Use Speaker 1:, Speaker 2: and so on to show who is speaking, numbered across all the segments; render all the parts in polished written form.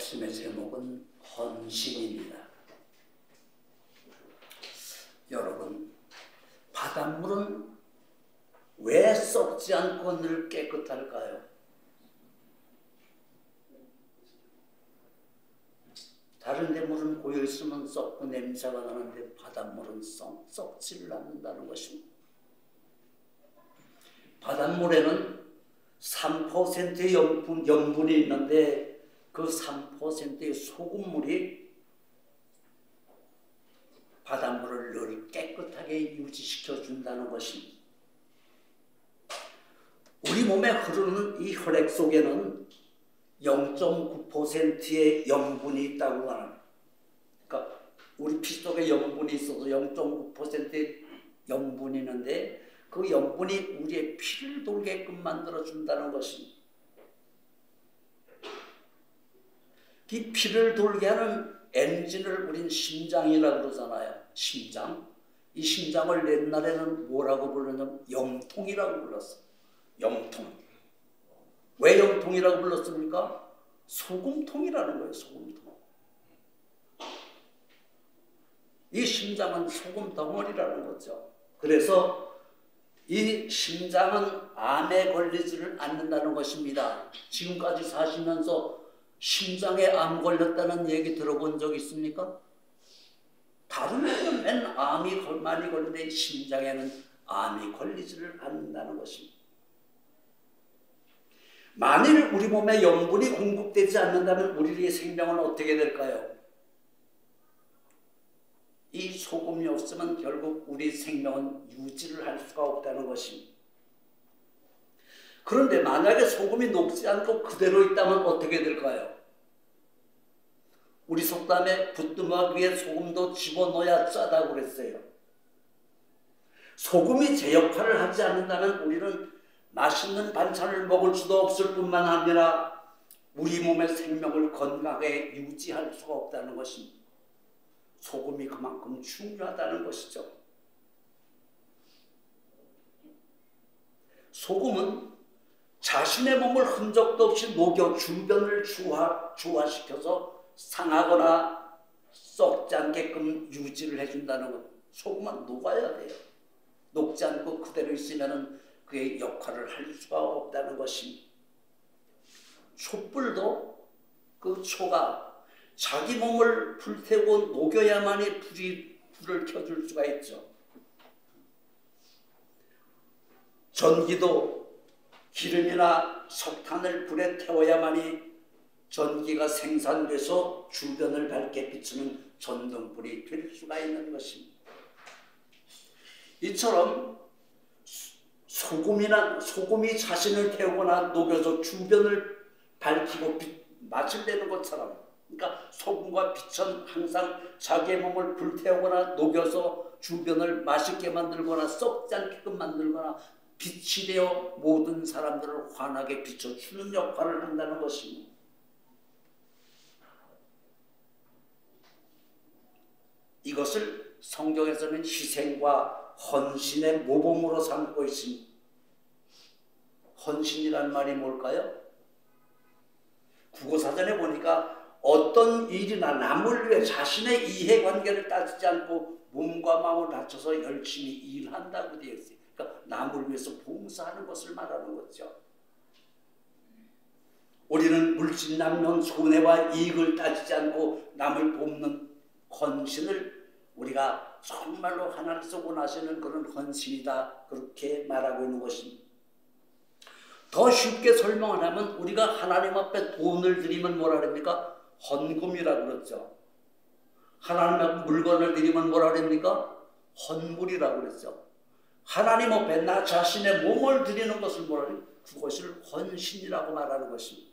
Speaker 1: 말씀의 제목은 헌신입니다. 여러분, 바닷물은 왜 썩지 않고 늘 깨끗할까요? 다른 데 물은 고여있으면 썩고 냄새가 나는데 바닷물은 썩지를 않는다는 것입니다. 바닷물에는 3%의 염분이 있는데 그 3%의 소금물이 바닷물을 늘 깨끗하게 유지시켜 준다는 것입니다. 우리 몸에 흐르는 이 혈액 속에는 0.9%의 염분이 있다고 합니다. 그러니까 우리 피 속에 염분이 있어서 0.9%의 염분이 있는데 그 염분이 우리의 피를 돌게끔 만들어준다는 것입니다. 이 피를 돌게 하는 엔진을 우린 심장이라고 그러잖아요. 심장. 이 심장을 옛날에는 뭐라고 불렀냐면 염통이라고 불렀어요. 염통. 왜 염통이라고 불렀습니까? 소금통이라는 거예요. 소금통. 이 심장은 소금 덩어리라는 거죠. 그래서 이 심장은 암에 걸리지를 않는다는 것입니다. 지금까지 사시면서 심장에 암 걸렸다는 얘기 들어본 적 있습니까? 다른 데는 맨 암이 많이 걸리는데 심장에는 암이 걸리지를 않는다는 것입니다. 만일 우리 몸에 염분이 공급되지 않는다면 우리의 생명은 어떻게 될까요? 이 소금이 없으면 결국 우리 생명은 유지를 할 수가 없다는 것입니다. 그런데 만약에 소금이 녹지 않고 그대로 있다면 어떻게 될까요? 우리 속담에 부뚜막 위에 소금도 집어넣어야 짜다고 그랬어요. 소금이 제 역할을 하지 않는다면 우리는 맛있는 반찬을 먹을 수도 없을 뿐만 아니라 우리 몸의 생명을 건강하게 유지할 수가 없다는 것입니다. 소금이 그만큼 중요하다는 것이죠. 소금은 자신의 몸을 흔적도 없이 녹여 주변을 중화시켜서 상하거나 썩지 않게끔 유지를 해준다는 것. 소금은 녹아야 돼요. 녹지 않고 그대로 있으면 그의 역할을 할 수가 없다는 것입니다. 촛불도 그 초가 자기 몸을 불태우고 녹여야만이 불을 켜줄 수가 있죠. 전기도 기름이나 석탄을 불에 태워야만이 전기가 생산돼서 주변을 밝게 비추는 전등불이 될 수가 있는 것입니다. 이처럼 소금이 자신을 태우거나 녹여서 주변을 밝히고 맛을 내는 것처럼, 그러니까 소금과 빛은 항상 자기의 몸을 불태우거나 녹여서 주변을 맛있게 만들거나 썩지 않게끔 만들거나 빛이 되어 모든 사람들을 환하게 비춰주는 역할을 한다는 것입니다. 이것을 성경에서는 희생과 헌신의 모범으로 삼고 있습니다. 헌신이란 말이 뭘까요? 국어사전에 보니까 어떤 일이나 남을 위해 자신의 이해관계를 따지지 않고 몸과 마음을 바쳐서 열심히 일한다고 되어 있어요. 그러니까 남을 위해서 봉사하는 것을 말하는 거죠. 우리는 물질남용 손해와 이익을 따지지 않고 남을 돕는 헌신을 우리가 정말로 하나님께서 원하시는 그런 헌신이다, 그렇게 말하고 있는 것입니다. 더 쉽게 설명을 하면 우리가 하나님 앞에 돈을 드리면 뭐라 그럽니까? 헌금이라고 그러죠. 하나님 앞에 물건을 드리면 뭐라 그럽니까? 헌물이라고 그랬죠. 하나님 앞에 나 자신의 몸을 드리는 것을 뭐라 그래요? 그것을 헌신이라고 말하는 것입니다.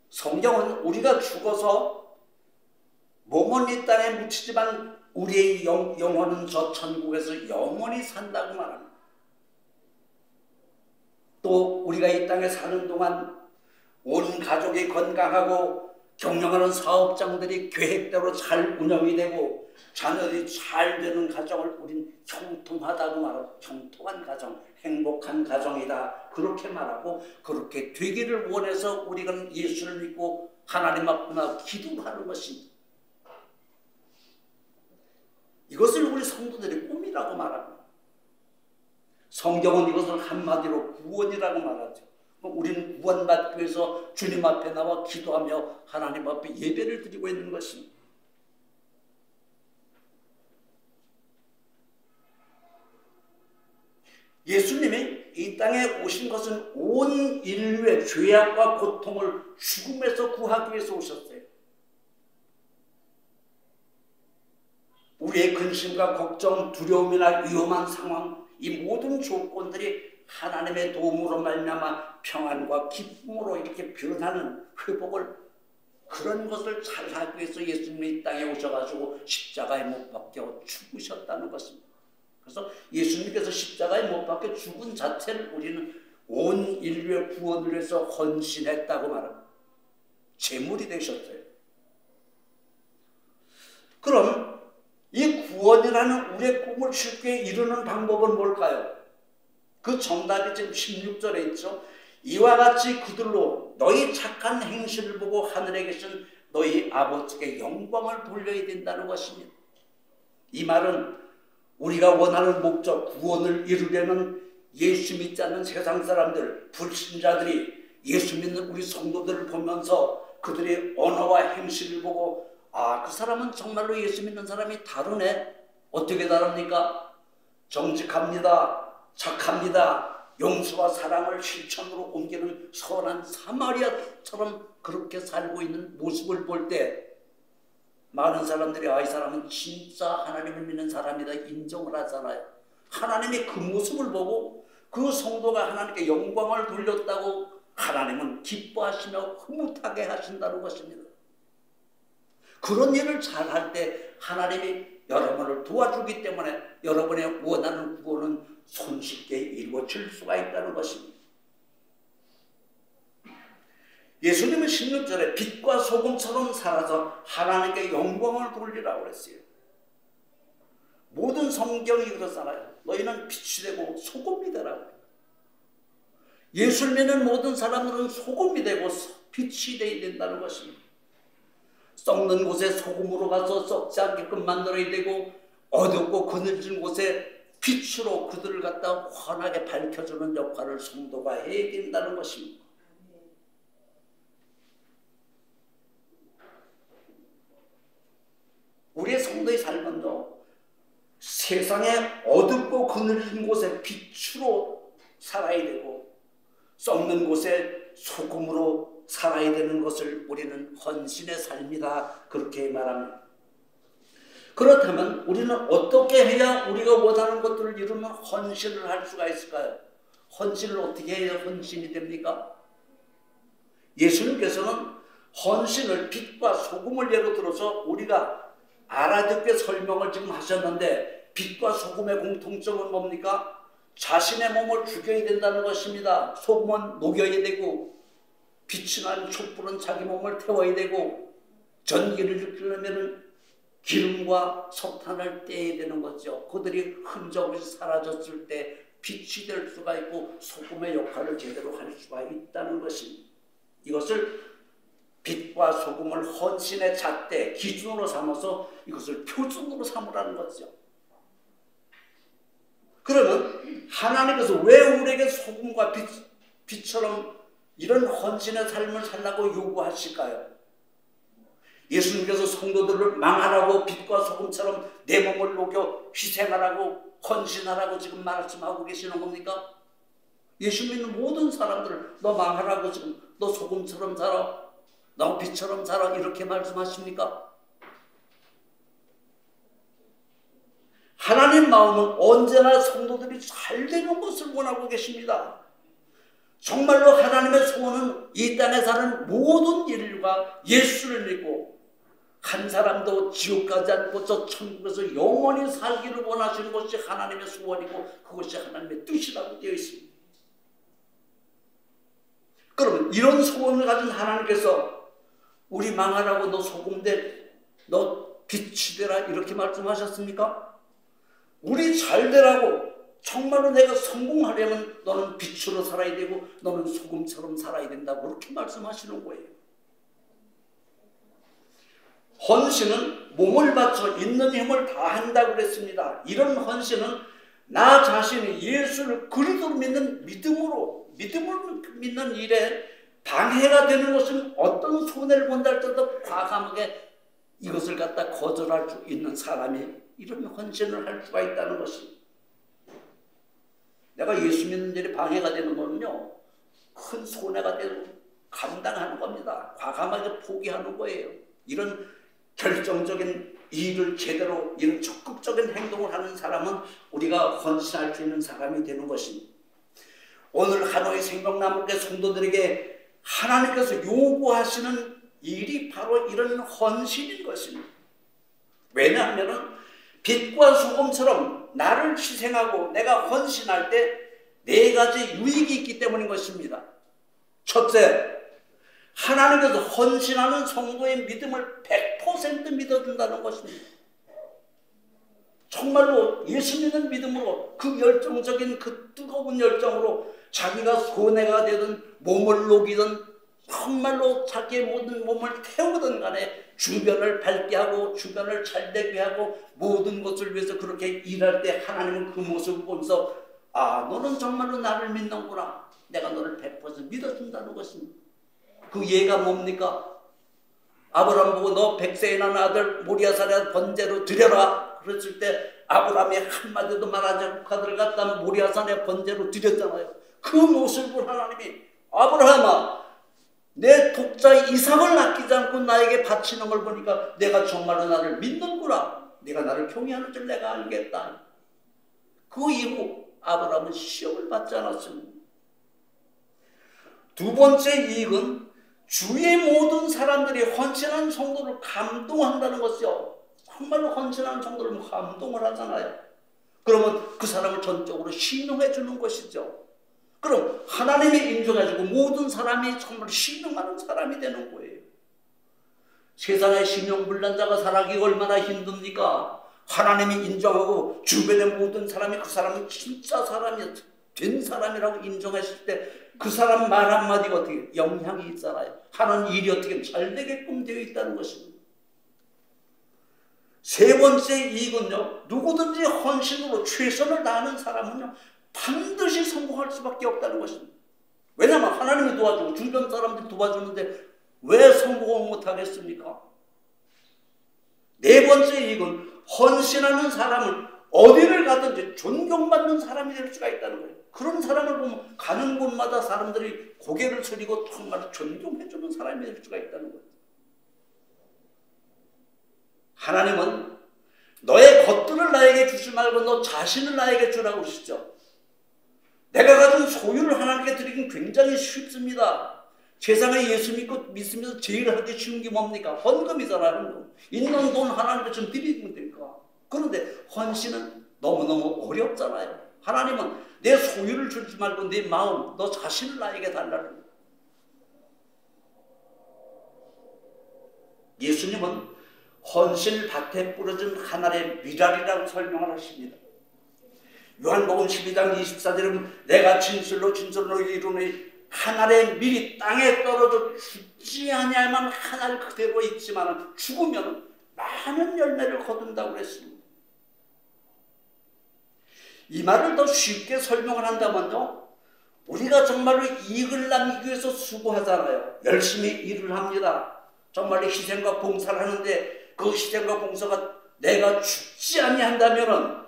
Speaker 1: 성경은 우리가 죽어서 몸은 이 땅에 묻히지만 우리의 영혼은 저 천국에서 영원히 산다고 말합니다. 또 우리가 이 땅에 사는 동안 온 가족이 건강하고 경영하는 사업장들이 계획대로 잘 운영이 되고 자녀들이 잘 되는 가정을 우린 형통하다고 말하고, 형통한 가정, 행복한 가정이다 그렇게 말하고, 그렇게 되기를 원해서 우리가 예수를 믿고 하나님 앞에 기도하는 것입니다. 이것을 우리 성도들의 꿈이라고 말합니다. 성경은 이것을 한마디로 구원이라고 말하죠. 우리는 구원받기 위해서 주님 앞에 나와 기도하며 하나님 앞에 예배를 드리고 있는 것입니다. 예수님이 이 땅에 오신 것은 온 인류의 죄악과 고통을 죽음에서 구하기 위해서 오셨어요. 우리의 근심과 걱정, 두려움이나 위험한 상황, 이 모든 조건들이 하나님의 도움으로 말미암아 평안과 기쁨으로 이렇게 변하는 회복을, 그런 것을 잘하기 위해서 예수님이 이 땅에 오셔가지고 십자가에 못 박혀 죽으셨다는 것입니다. 그래서 예수님께서 십자가에 못 박혀 죽은 자체를 우리는 온 인류의 구원을 위해서 헌신했다고 말합니다. 제물이 되셨어요. 그럼 이 구원이라는 우리의 꿈을 쉽게 이루는 방법은 뭘까요? 그 정답이 지금 16절에 있죠. 이와 같이 그들로 너희 착한 행실을 보고 하늘에 계신 너희 아버지께 영광을 돌려야 된다는 것입니다. 이 말은 우리가 원하는 목적, 구원을 이루려는 예수 믿지 않는 세상 사람들, 불신자들이 예수 믿는 우리 성도들을 보면서 그들의 언어와 행실을 보고, 아, 그 사람은 정말로 예수 믿는 사람이 다르네. 어떻게 다릅니까? 정직합니다. 착합니다. 용서와 사랑을 실천으로 옮기는 선한 사마리아처럼 그렇게 살고 있는 모습을 볼 때 많은 사람들이 이 사람은 진짜 하나님을 믿는 사람이다 인정을 하잖아요. 하나님이 그 모습을 보고 그 성도가 하나님께 영광을 돌렸다고 하나님은 기뻐하시며 흐뭇하게 하신다는 것입니다. 그런 일을 잘할 때 하나님이 여러분을 도와주기 때문에 여러분의 원하는 구원은 손쉽게 이루어질 수가 있다는 것입니다. 예수님은 16절에 빛과 소금처럼 살아서 하나님께 영광을 돌리라고 그랬어요. 모든 성경이 그렇잖아요. 너희는 빛이 되고 소금이 되라고. 예수를 믿는 모든 사람들은 소금이 되고 빛이 되어야 된다는 것입니다. 썩는 곳에 소금으로 가서 썩지 않게끔 만들어야 되고, 어둡고 그늘진 곳에 빛으로 그들을 갖다 환하게 밝혀주는 역할을 성도가 해야 된다는 것입니다. 우리의 성도의 삶은요, 세상에 어둡고 그늘진 곳에 빛으로 살아야 되고 썩는 곳에 소금으로 살아야 되는 것을 우리는 헌신의 삶이다 그렇게 말합니다. 그렇다면 우리는 어떻게 해야 우리가 원하는 것들을 이루는 헌신을 할 수가 있을까요? 헌신을 어떻게 해야 헌신이 됩니까? 예수님께서는 헌신을 빛과 소금을 예로 들어서 우리가 알아듣게 설명을 지금 하셨는데, 빛과 소금의 공통점은 뭡니까? 자신의 몸을 죽여야 된다는 것입니다. 소금은 녹여야 되고, 빛이 나는 촛불은 자기 몸을 태워야 되고, 전기를 일으키려면 기름과 석탄을 떼야 되는 거죠. 그들이 흔적 없이 사라졌을 때 빛이 될 수가 있고 소금의 역할을 제대로 할 수가 있다는 것입니다. 이것을 빛과 소금을 헌신의 잣대, 기준으로 삼아서 이것을 표준으로 삼으라는 거죠. 그러면 하나님께서 왜 우리에게 소금과 빛처럼 이런 헌신의 삶을 살라고 요구하실까요? 예수님께서 성도들을 망하라고 빛과 소금처럼 내 몸을 녹여 희생하라고 헌신하라고 지금 말씀하고 계시는 겁니까? 예수 믿는 모든 사람들을 너 망하라고 지금, 너 소금처럼 살아, 너 빛처럼 살아 이렇게 말씀하십니까? 하나님 마음은 언제나 성도들이 잘 되는 것을 원하고 계십니다. 정말로 하나님의 소원은 이 땅에 사는 모든 인류가 예수를 믿고 한 사람도 지옥 가지 않고 저 천국에서 영원히 살기를 원하시는 것이 하나님의 소원이고 그것이 하나님의 뜻이라고 되어 있습니다. 그러면 이런 소원을 가진 하나님께서 우리 망하라고 너 소금돼, 너 빛이 되라 이렇게 말씀하셨습니까? 우리 잘 되라고 정말로 내가 성공하려면 너는 빛으로 살아야 되고 너는 소금처럼 살아야 된다고 그렇게 말씀하시는 거예요. 헌신은 몸을 바쳐 있는 힘을 다한다고 그랬습니다. 이런 헌신은 나 자신이 예수를 그리스도로 믿는 믿음을 믿는 일에 방해가 되는 것은 어떤 손해를 본다 할지라도 과감하게 이것을 갖다 거절할 수 있는 사람이 이런 헌신을 할 수가 있다는 것입니다. 내가 예수 믿는 일에 방해가 되는 거는요, 큰 손해가 되고 감당하는 겁니다. 과감하게 포기하는 거예요. 이런 결정적인 일을 제대로 이런 적극적인 행동을 하는 사람은 우리가 헌신할 수 있는 사람이 되는 것입니다. 오늘 하노이 생명나무교회 성도들에게 하나님께서 요구하시는 일이 바로 이런 헌신인 것입니다. 왜냐하면 빛과 소금처럼 나를 희생하고 내가 헌신할 때 네 가지 유익이 있기 때문인 것입니다. 첫째, 하나님께서 헌신하는 성도의 믿음을 100% 믿어준다는 것입니다. 정말로 예수 믿는 믿음으로 그 열정적인 그 뜨거운 열정으로 자기가 손해가 되든 몸을 녹이든 정말로 자기의 모든 몸을 태우든 간에 주변을 밝게 하고 주변을 잘되게 하고 모든 것을 위해서 그렇게 일할 때 하나님은 그 모습을 보면서 아, 너는 정말로 나를 믿는구나. 내가 너를 100% 믿어준다는 것입니다. 그 예가 뭡니까? 아브라함 보고 너 100세에 난 아들 모리아산에 번제로 드려라. 그랬을 때 아브라함이 한마디도 말하지 않고 그들을 갖다 모리아산에 번제로 드렸잖아요. 그 모습을 본 하나님이 아브라함아, 내 독자 이삭을 아끼지 않고 나에게 바치는 걸 보니까 내가 정말로 나를 믿는구나. 네가 나를 경외하는 줄 내가 알겠다. 그 이후 아브라함은 시험을 받지 않았습니다. 두 번째 이익은 주의 모든 사람들이 헌신한 성도를 감동한다는 것이요. 정말로 헌신하는 성도를 감동을 하잖아요. 그러면 그 사람을 전적으로 신용해 주는 것이죠. 그럼 하나님이 인정해주고 모든 사람이 정말 신용하는 사람이 되는 거예요. 세상에 신용불난자가 살아가기 얼마나 힘듭니까? 하나님이 인정하고 주변의 모든 사람이 그 사람은 진짜 사람이 된 사람이라고 인정했을 때 그 사람 말 한마디가 어떻게 영향이 있잖아요. 하는 일이 어떻게 잘 되게끔 되어 있다는 것입니다. 세 번째 이익은요, 누구든지 헌신으로 최선을 다하는 사람은요 반드시 성공할 수밖에 없다는 것입니다. 왜냐하면 하나님이 도와주고 주변 사람들이 도와주는데 왜 성공을 못하겠습니까? 네 번째 이익은 헌신하는 사람은 어디를 가든지 존경받는 사람이 될 수가 있다는 거예요. 그런 사람을 보면 가는 곳마다 사람들이 고개를 숙이고 정말 존경해주는 사람이 될 수가 있다는 거예요. 하나님은 너의 것들을 나에게 주지 말고 너 자신을 나에게 주라고 그러시죠. 내가 가진 소유를 하나님께 드리긴 굉장히 쉽습니다. 세상에 예수 믿으면서 제일 하기 쉬운 게 뭡니까? 헌금이잖아요. 헌금. 있는 돈 하나님께 좀 드리면 될까? 그런데 헌신은 너무너무 어렵잖아요. 하나님은 내 소유를 주지 말고 내 마음, 너 자신을 나에게 달라는 거예요. 예수님은 헌신 밭에 뿌려진 하늘의 미랄이라고 설명을 하십니다. 요한복음 12장 24절은 내가 진실로 이루니 하늘의 밀이 땅에 떨어져 죽지 아니하면 하늘 그대로 있지만 죽으면 많은 열매를 거둔다고 그랬습니다. 이 말을 더 쉽게 설명을 한다면요, 우리가 정말로 이익을 남기기 위해서 수고하잖아요. 열심히 일을 합니다. 정말로 희생과 봉사를 하는데 그 희생과 봉사가 내가 죽지 아니한다면은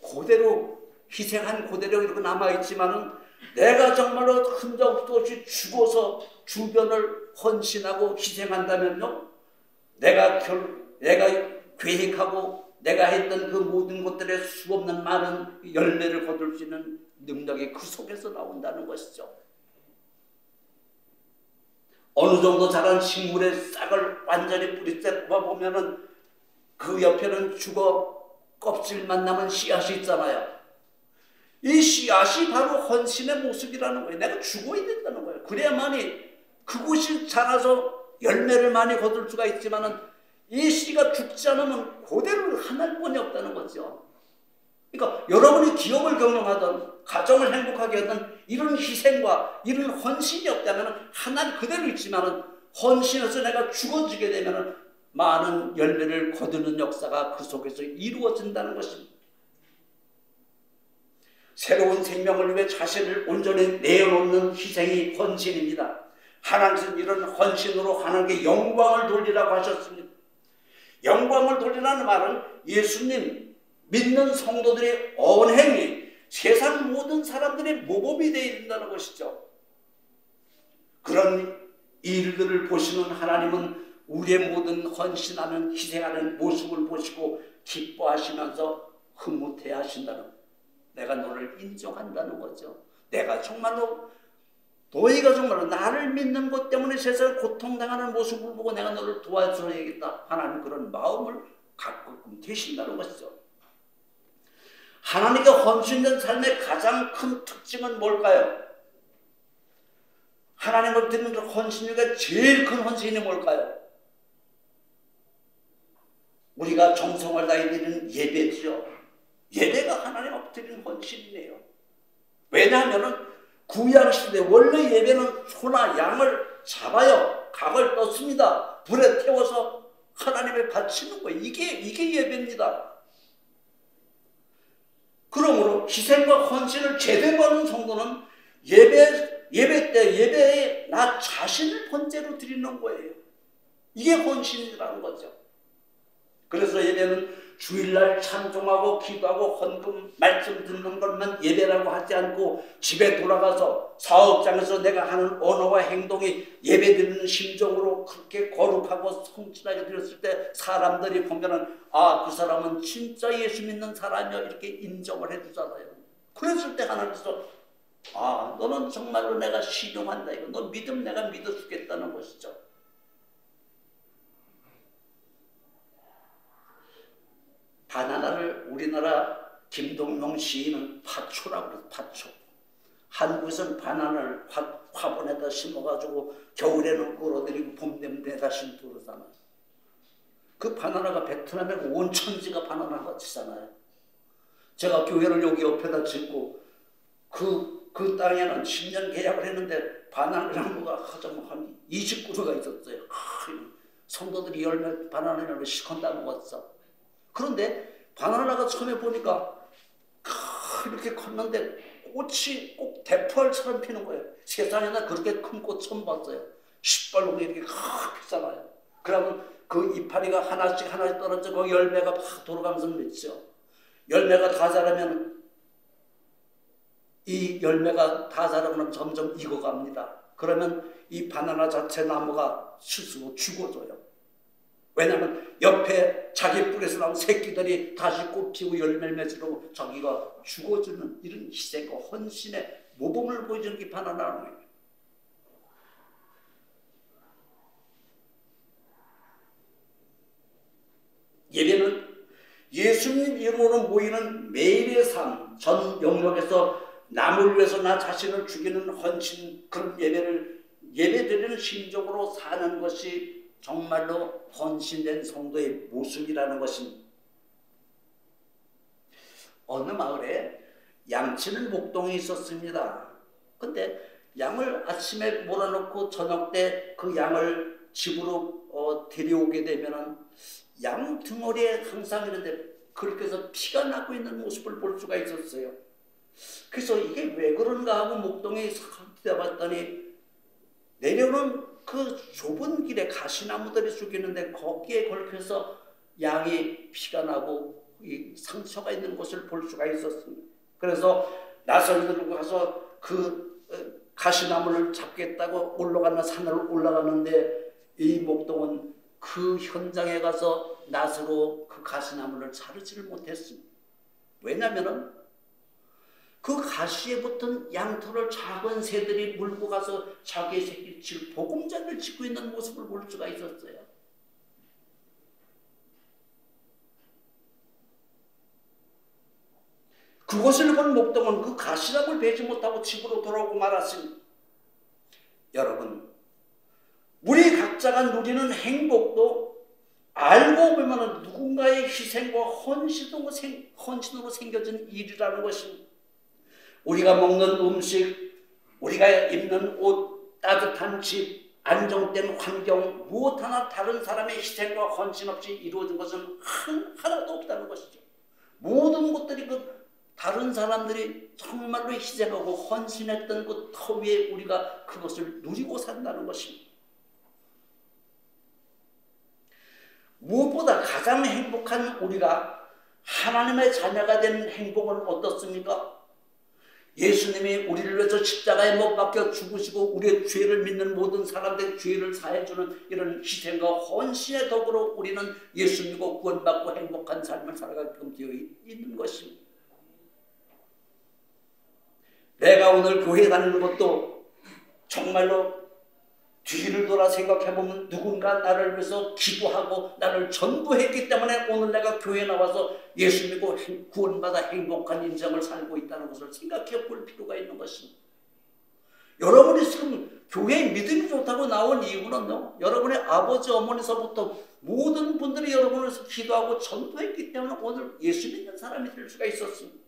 Speaker 1: 그대로 희생한 그대로 이렇게 남아있지만은 내가 정말로 흔적 없이 죽어서 주변을 헌신하고 희생한다면요, 내가 계획하고 내가 했던 그 모든 것들의 수없는 많은 열매를 거둘 수 있는 능력이 그 속에서 나온다는 것이죠. 어느 정도 자란 식물의 싹을 완전히 뿌리째 뽑아보면은 그 옆에는 죽어 껍질만 남은 씨앗이 있잖아요. 이 씨앗이 바로 헌신의 모습이라는 거예요. 내가 죽어야 된다는 거예요. 그래야만이 그곳이 자라서 열매를 많이 거둘 수가 있지만은 이 씨가 죽지 않으면 그대로 하나뿐이 없다는 거죠. 그러니까 여러분이 기업을 경영하든 가정을 행복하게 하든 이런 희생과 이런 헌신이 없다면 하나는 그대로 있지만 헌신해서 내가 죽어지게 되면 많은 열매를 거두는 역사가 그 속에서 이루어진다는 것입니다. 새로운 생명을 위해 자신을 온전히 내어놓는 희생이 헌신입니다. 하나님께서는 이런 헌신으로 하나님께 영광을 돌리라고 하셨습니다. 영광을 돌리라는 말은 예수님 믿는 성도들의 언행이 세상 모든 사람들의 모범이 되어야 된다는 것이죠. 그런 일들을 보시는 하나님은 우리의 모든 헌신하는 희생하는 모습을 보시고 기뻐하시면서 흐뭇해 하신다는 거예요. 내가 너를 인정한다는 거죠. 내가 정말로 너희가 정말로 나를 믿는 것 때문에 세상에 고통당하는 모습을 보고 내가 너를 도와줘야겠다. 하나님 그런 마음을 갖고 계신다는 것이죠. 하나님께 헌신된 삶의 가장 큰 특징은 뭘까요? 하나님을 드리는 헌신 중에 제일 큰 헌신이 뭘까요? 우리가 정성을 다해 드리는 예배죠. 예배가 하나님 앞에 드리는 헌신이네요. 왜냐하면 구약시대 원래 예배는 소나 양을 잡아요. 각을 떴습니다. 불에 태워서 하나님에 바치는 거예요. 이게 예배입니다. 그러므로 희생과 헌신을 제대로 하는 성도는 예배 때 예배에 나 자신을 번제로 드리는 거예요. 이게 헌신이라는 거죠. 그래서 예배는 주일날 찬송하고 기도하고 헌금 말씀 듣는 것만 예배라고 하지 않고 집에 돌아가서 사업장에서 내가 하는 언어와 행동이 예배드리는 심정으로 그렇게 거룩하고 성실하게 드렸을 때 사람들이 보면은 아, 그 사람은 진짜 예수 믿는 사람이야 이렇게 인정을 해주잖아요. 그랬을 때 하나님께서 아, 너는 정말로 내가 신용한다 이거 너 믿음 내가 믿어주겠다는 것이죠. 바나나를 우리나라 김동용 시인은 파초라고 그래요. 파초. 한국에서는 바나나를 화분에다 심어가지고 겨울에는 끌어들이고 봄 되면 내다 심고 그러잖아요. 그 바나나가 베트남에 온 천지가 바나나 같이잖아요. 제가 교회를 여기 옆에다 짓고 그 땅에는 10년 계약을 했는데 바나나 나무가 한 20그루가 있었어요. 성도들이 열매 바나나를 시컨 따먹었어. 그런데 바나나가 처음에 보니까 이렇게 컸는데 꽃이 꼭 대포알처럼 피는 거예요. 세상에 나 그렇게 큰 꽃 처음 봤어요. 시뻘겋게 이렇게 피잖아요. 그러면 그 이파리가 하나씩 떨어져 그 열매가 막 돌아가면서 맺죠. 열매가 다 자라면 이 열매가 다 자라면 점점 익어갑니다. 그러면 이 바나나 자체 나무가 스스로 죽어져요. 왜냐하면 옆에 자기 뿌리에서 나온 새끼들이 다시 꽃피고 열매를 맺으려고 자기가 죽어주는 이런 희생과 헌신의 모범을 보여주는 게 바나나라는 거예요. 예배는 예수님 이름으로 모이는 매일의 삶, 전 영역에서 남을 위해서 나 자신을 죽이는 헌신 그런 예배드리는 심정으로 사는 것이 정말로 헌신된 성도의 모습이라는 것입니다. 어느 마을에 양치는 목동이 있었습니다. 근데 양을 아침에 몰아놓고 저녁 때 그 양을 집으로 데려오게 되면은 양 등어리에 항상 이런데 그렇게 해서 피가 나고 있는 모습을 볼 수가 있었어요. 그래서 이게 왜 그런가 하고 목동에 뛰어봤더니 내려오는 그 좁은 길에 가시나무들이 쭉 있는데 거기에 걸쳐서 양이 피가 나고 이 상처가 있는 것을 볼 수가 있었습니다. 그래서 나선이 들고 가서 그 가시나무를 잡겠다고 올라가는 산을 올라가는데 이 목동은 그 현장에 가서 낫으로 그 가시나무를 자르지를 못했습니다. 왜냐하면 그 가시에 붙은 양털을 작은 새들이 물고 가서 자기의 새끼를 치고 보금자리를 짓고 있는 모습을 볼 수가 있었어요. 그것을 본 목동은 그 가시나무를 베지 못하고 집으로 돌아오고 말았습니다. 여러분, 우리 각자가 누리는 행복도 알고 보면 누군가의 희생과 헌신으로 생겨진 일이라는 것입니다. 우리가 먹는 음식, 우리가 입는 옷, 따뜻한 집, 안정된 환경, 무엇 하나 다른 사람의 희생과 헌신 없이 이루어진 것은 하나도 없다는 것이죠. 모든 것들이 다른 사람들이 정말로 희생하고 헌신했던 그 터 위에 우리가 그것을 누리고 산다는 것입니다. 무엇보다 가장 행복한 우리가 하나님의 자녀가 된 행복은 어떻습니까? 예수님이 우리를 위해서 십자가에 못 박혀 죽으시고 우리의 죄를 믿는 모든 사람들의 죄를 사해주는 이런 희생과 헌신의 덕으로 우리는 예수 믿고 구원받고 행복한 삶을 살아가게끔 되어 있는 것입니다. 내가 오늘 교회 다니는 것도 정말로 뒤를 돌아 생각해보면 누군가 나를 위해서 기도하고 나를 전부했기 때문에 오늘 내가 교회에 나와서 예수 믿고 구원받아 행복한 인생을 살고 있다는 것을 생각해 볼 필요가 있는 것입니다. 여러분이 지금 교회에 믿음이 좋다고 나온 이유는요, 여러분의 아버지 어머니서부터 모든 분들이 여러분을 위해서 기도하고 전도했기 때문에 오늘 예수 믿는 사람이 될 수가 있었습니다.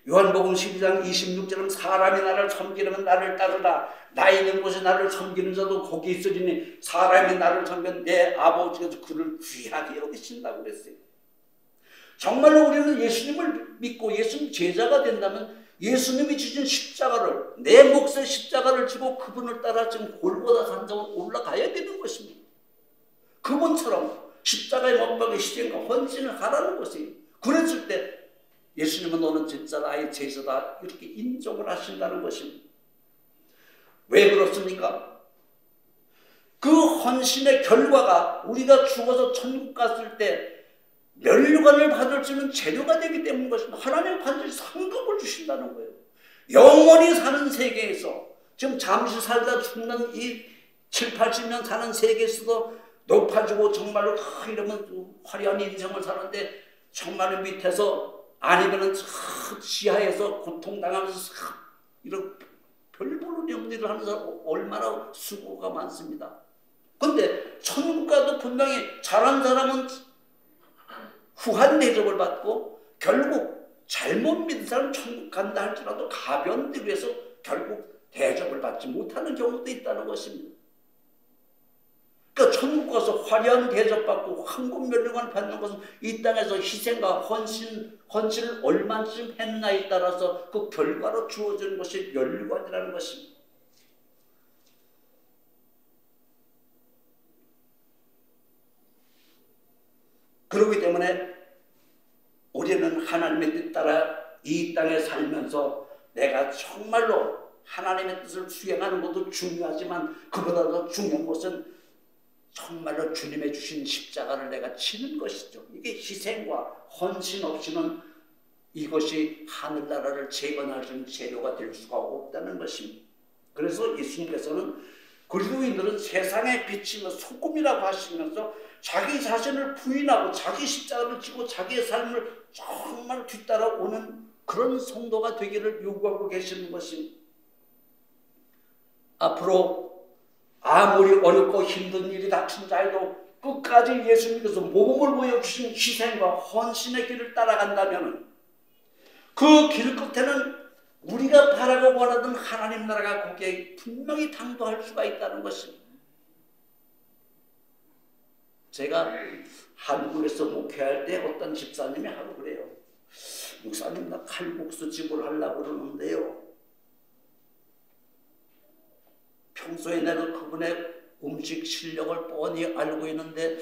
Speaker 1: 요한복음 12장 26절은 사람이 나를 섬기려면 나를 따르라. 나 있는 곳에 나를 섬기는 자도 거기 있으리니 사람이 나를 섬기면 내 아버지께서 그를 귀하게 여기신다고 그랬어요. 정말로 우리는 예수님을 믿고 예수님 제자가 된다면 예수님이 지신 십자가를, 내 몫의 십자가를 지고 그분을 따라 지금 골고다 산정을 올라가야 되는 것입니다. 그분처럼 십자가에 못 박혀 희생과 헌신을 하라는 것이에요. 그랬을 때 예수님은 너는 진짜 나의 제자다 이렇게 인정을 하신다는 것입니다. 왜 그렇습니까? 그 헌신의 결과가 우리가 죽어서 천국 갔을 때 멸류관을 받을 수 있는 재료가 되기 때문인 것입니다. 하나님 반드시 상급을 주신다는 거예요. 영원히 사는 세계에서 지금 잠시 살다 죽는 이 7, 80년 사는 세계에서도 높아지고 정말로 이러면 화려한 인생을 사는데 정말로 밑에서 아니면은 지하에서 고통당하면서 이런 별볼로 없는 일을 하는 사람 얼마나 수고가 많습니다. 그런데 천국 가도 분명히 잘한 사람은 후한 대접을 받고 결국 잘못 믿은 사람은 천국 간다 할지라도 가변되기 위해서 결국 대접을 받지 못하는 경우도 있다는 것입니다. 그러니까 천국 가서 화려한 대접받고 황금 멸류관을 받는 것은 이 땅에서 희생과 헌신을 얼마쯤 했나에 따라서 그 결과로 주어지는 것이 멸류관이라는 것입니다. 그렇기 때문에 우리는 하나님의 뜻 따라 이 땅에 살면서 내가 정말로 하나님의 뜻을 수행하는 것도 중요하지만 그보다 더 중요한 것은 정말로 주님의 주신 십자가를 내가 치는 것이죠. 이게 희생과 헌신 없이는 이것이 하늘나라를 재건할 수 있는 재료가 될 수가 없다는 것입니다. 그래서 예수님께서는 그리스도인들은 세상의 빛이며 소금이라고 하시면서 자기 자신을 부인하고 자기 십자가를 지고 자기의 삶을 정말 뒤따라오는 그런 성도가 되기를 요구하고 계시는 것입니다. 앞으로 아무리 어렵고 힘든 일이 닥친 자에도 끝까지 예수님께서 몸을 보여주신 희생과 헌신의 길을 따라간다면 그 길 끝에는 우리가 바라고 원하던 하나님 나라가 거기에 분명히 당도할 수가 있다는 것입니다. 제가 한국에서 목회할 때 어떤 집사님이 하고 그래요. 목사님 나 칼국수 집을 하려고 그러는데요. 평소에 내가 그분의 음식 실력을 뻔히 알고 있는데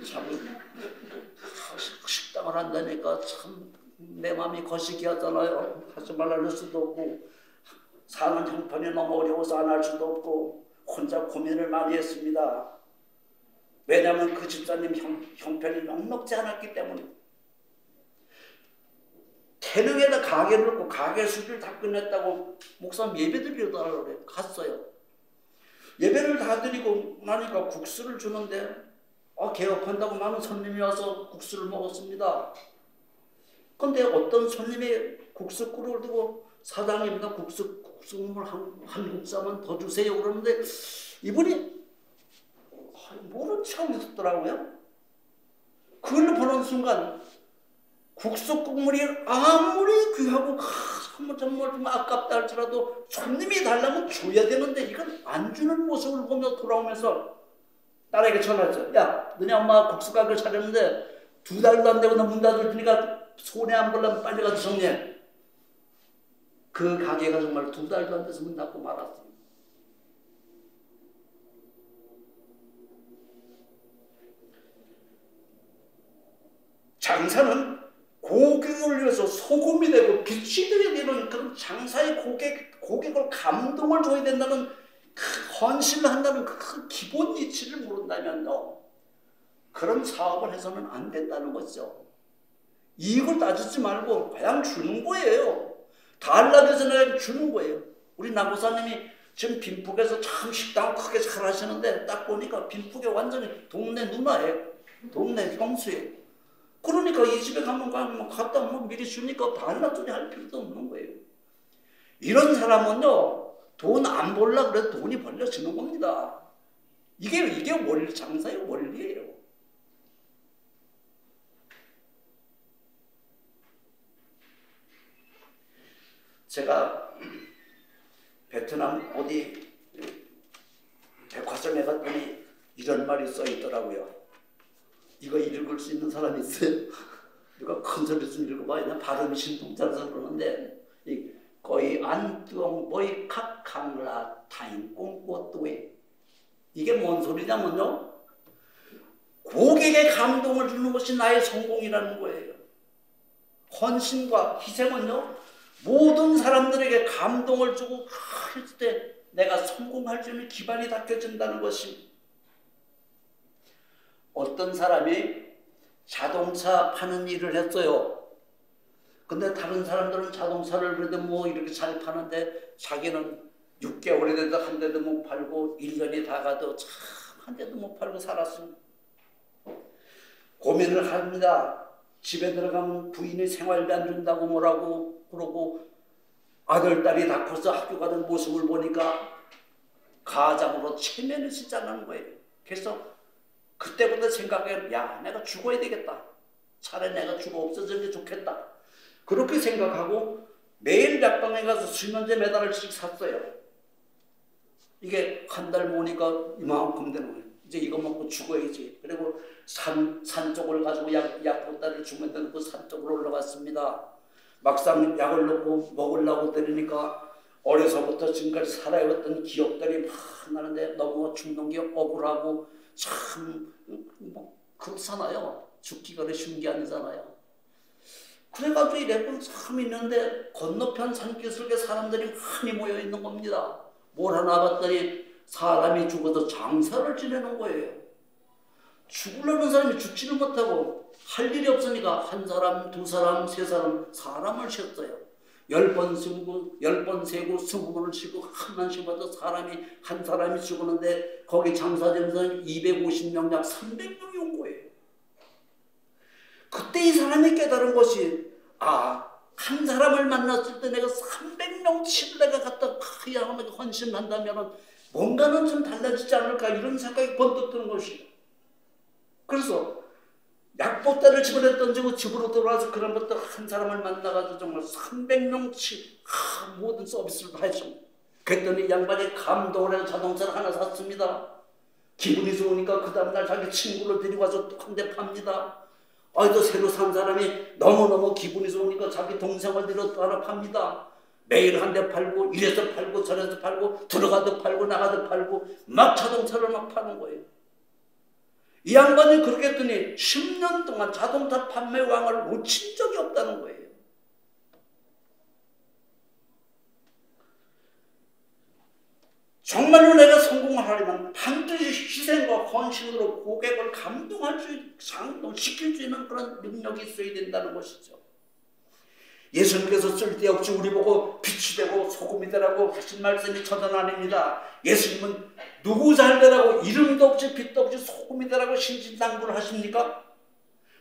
Speaker 1: 참 식당을 한다니까 참 내 마음이 거시기하잖아요. 하지 말라는 수도 없고 사는 형편이 너무 어려워서 안 할 수도 없고 혼자 고민을 많이 했습니다. 왜냐하면 그 집사님 형편이 넉넉지 않았기 때문에 태릉에다 가게를 놓고 가게 수리를 다 끝냈다고 목사님 예배드리려고 그래요. 갔어요. 예배를 다 드리고 나니까 국수를 주는데 개업한다고 많은 손님이 와서 국수를 먹었습니다. 그런데 어떤 손님이 국수꿀을 두고 사장님 나 국수물 한 국사만 더 주세요 그러는데 이분이 모른 척하고 있었더라고요. 그걸 보는 순간 국수 국물이 아무리 귀하고 정말 아깝다 할지라도 손님이 달라면 줘야 되는데 이건 안 주는 모습을 보며 돌아오면서 딸에게 전화했죠. 야, 너네 엄마가 국수 가게를 차렸는데 2달도 안 되고 너 문 닫을 테니까 손해 안 보려면 빨리 가서 정리해. 그 가게가 정말 2달도 안 돼서 문 닫고 말았어요. 장사는 고객을 위해서 소금이 되고 빛이 되어야 되는 그런 장사의 고객을 감동을 줘야 된다는 그 헌신을 한다는 그 기본 이치를 모른다면요, 그런 사업을 해서는 안 된다는 거죠. 이익을 따지지 말고 그냥 주는 거예요. 달라고 해서 그냥 주는 거예요. 우리 남고사님이 지금 빈북에서 참 식당을 크게 잘 하시는데 딱 보니까 빈북에 완전히 동네 누나예요. 동네 형수예요. 그러니까 이 집에 가면 갖다 미리 주니까 반납 할 필요도 없는 거예요. 이런 사람은요, 돈 안 벌려고 그래도 돈이 벌려지는 겁니다. 이게 원리, 장사의 원리예요. 제가 베트남 어디 백화점에 갔더니 이런 말이 써 있더라고요. 이거 읽을 수 있는 사람이 있어요? 누가 큰 소리 좀 읽어봐야 돼. 발음이 신통자라서 그러는데, 거의 안뚜엉 보이 칵캉라 타인 꽁꼬또에, 이게 뭔 소리냐면요, 고객의 감동을 주는 것이 나의 성공이라는 거예요. 헌신과 희생은요, 모든 사람들에게 감동을 주고 할 때 내가 성공할 수 있는 기반이 닦여진다는 것입니다. 어떤 사람이 자동차 파는 일을 했어요. 근데 다른 사람들은 자동차를 그래도 뭐 이렇게 잘 파는데 자기는 6개월이 돼도 한 대도 못 팔고 1년이 다 가도 참 한 대도 못 팔고 살았습니다. 고민을 합니다. 집에 들어가면 부인이 생활비 안 준다고 뭐라고 그러고 아들, 딸이 다 커서 학교 가는 모습을 보니까 가장으로 체면이 시작하는 거예요. 그래서 그때부터 생각해, 야, 내가 죽어야 되겠다. 차라리 내가 죽어 없어지는 게 좋겠다. 그렇게 생각하고 매일 약방에 가서 수면제 몇 알씩 샀어요. 이게 한 달 모으니까 이만큼 되는 거예요. 이제 이거 먹고 죽어야지. 그리고 산 쪽을 가지고 약 보따리를 주머니에 넣고 산 쪽으로 올라갔습니다. 막상 약을 넣고 먹으려고 때리니까 어려서부터 지금까지 살아왔던 기억들이 막 나는데 너무 죽는 게 억울하고 참 그렇잖아요. 죽기가 쉬운 게 아니잖아요. 그래가지고 이래서 참 있는데 건너편 산기슭에 사람들이 많이 모여 있는 겁니다. 뭘 하나 봤더니 사람이 죽어서 장사를 지내는 거예요. 죽으려는 사람이 죽지를 못하고 할 일이 없으니까 한 사람, 2사람, 3사람 사람을 쉬었어요. 10번 쉬고 10번 세고 20번을 쉬고 한만 쉬어도 한 사람이 죽었는데 거기 장사되는 사람이 250명, 약 300명이 온 거예요. 그때 이 사람이 깨달은 것이, 한 사람을 만났을 때 내가 300명치를 내가 갖다 그야말로 헌신한다면 뭔가는 좀 달라지지 않을까, 이런 생각이 번뜩 드는 것이에요. 그래서 약보따리를 집어내 던지고 집으로 돌아와서 그런부터 한 사람을 만나가지고 정말 300명치 모든 서비스를 다 했습니다. 그랬더니 양반이 감동을 해서 자동차를 하나 샀습니다. 기분이 좋으니까 그 다음날 자기 친구를 데리고 와서 또 한 대 팝니다. 또 새로 산 사람이 너무너무 기분이 좋으니까 자기 동생을 데려 또 하나 팝니다. 매일 한 대 팔고 이래서 팔고 저래서 팔고 들어가도 팔고 나가도 팔고 막 자동차를 막 파는 거예요. 이 양반이 그렇게 했더니 10년 동안 자동차 판매 왕을 놓친 적이 없다는 거예요. 정말로 내가 성공을 하려면 반드시 희생과 헌신으로 고객을 감동시킬 수 있는 그런 능력이 있어야 된다는 것이죠. 예수님께서 쓸데없이 우리 보고 빛이 되고 소금이 되라고 하신 말씀이 저는 아닙니다. 예수님은 누구 잘 되라고 이름도 없이 빛도 없이 소금이 되라고 신신당부를 하십니까?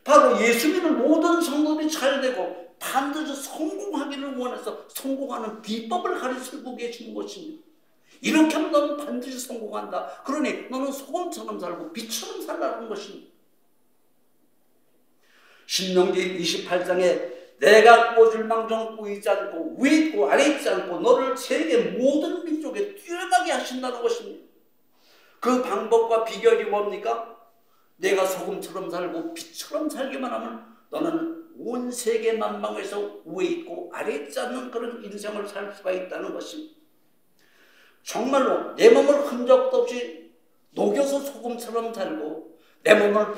Speaker 1: 바로 예수 믿는 모든 성도들이 잘 되고 반드시 성공하기를 원해서 성공하는 비법을 가르치고 계시는 것입니다. 이렇게 하면 너는 반드시 성공한다. 그러니 너는 소금처럼 살고 빛처럼 살라는 것입니다. 신명기 28장에 내가 꾸어줄 망정 꾸이지 않고 위에 있고 아래 있지 않고 너를 세계 모든 민족에 뛰어나게 하신다는 것입니다. 그 방법과 비결이 뭡니까? 내가 소금처럼 살고 빛처럼 살기만 하면 너는 온 세계 만방에서 위에 있고 아래 있지 않는 그런 인생을 살 수가 있다는 것입니다. 정말로 내 몸을 흔적도 없이 녹여서 소금처럼 살고 내 몸을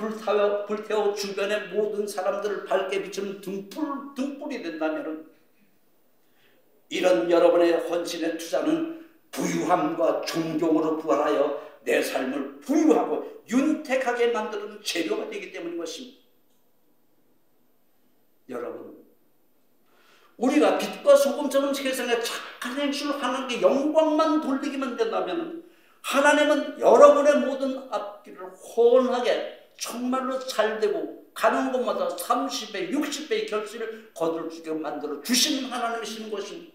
Speaker 1: 불태워 주변의 모든 사람들을 밝게 비추는 등불이 된다면 이런 여러분의 헌신의 투자는 부유함과 존경으로 부활하여 내 삶을 부유하고 윤택하게 만드는 재료가 되기 때문인 것입니다. 여러분, 우리가 빛과 소금처럼 세상에 착한 행실을 하나님께 영광만 돌리기만 된다면 하나님은 여러분의 모든 앞길을 훤하게 정말로 잘되고 가는 곳마다 30배, 60배의 결실을 거둘 수 있게 만들어 주시는 하나님이신 것입니다.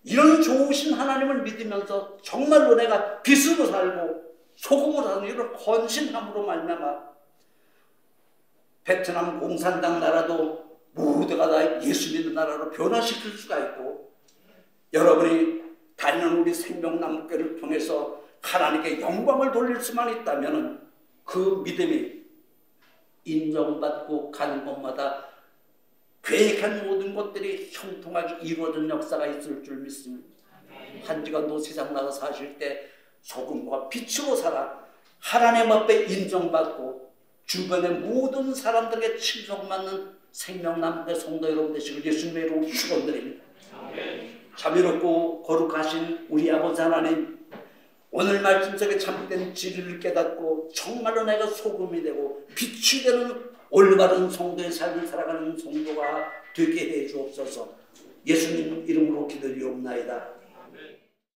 Speaker 1: 이런 좋으신 하나님을 믿으면서 정말로 내가 빛으로 살고 소금으로 사는 이런 헌신함으로 말미암아 베트남 공산당 나라도 모두가 다 예수 믿는 나라로 변화시킬 수가 있고 여러분이 다니는 우리 생명나무교를 통해서 하나님께 영광을 돌릴 수만 있다면 그 믿음이 인정받고 가는 곳마다 계획한 모든 것들이 형통하게 이루어진 역사가 있을 줄 믿습니다. 한 주간도 세상 나가 사실 때 소금과 빛으로 살아 하나님 앞에 인정받고 주변의 모든 사람들에게 칭송받는 생명나무의 성도 여러분 되시길 예수님의 이름으로 축원드립니다. 자비롭고 거룩하신 우리 아버지 하나님, 오늘 말씀 속에 참된 진리를 깨닫고 정말로 내가 소금이 되고 빛이 되는 올바른 성도의 삶을 살아가는 성도가 되게 해 주옵소서. 예수님 이름으로 기도드리옵나이다.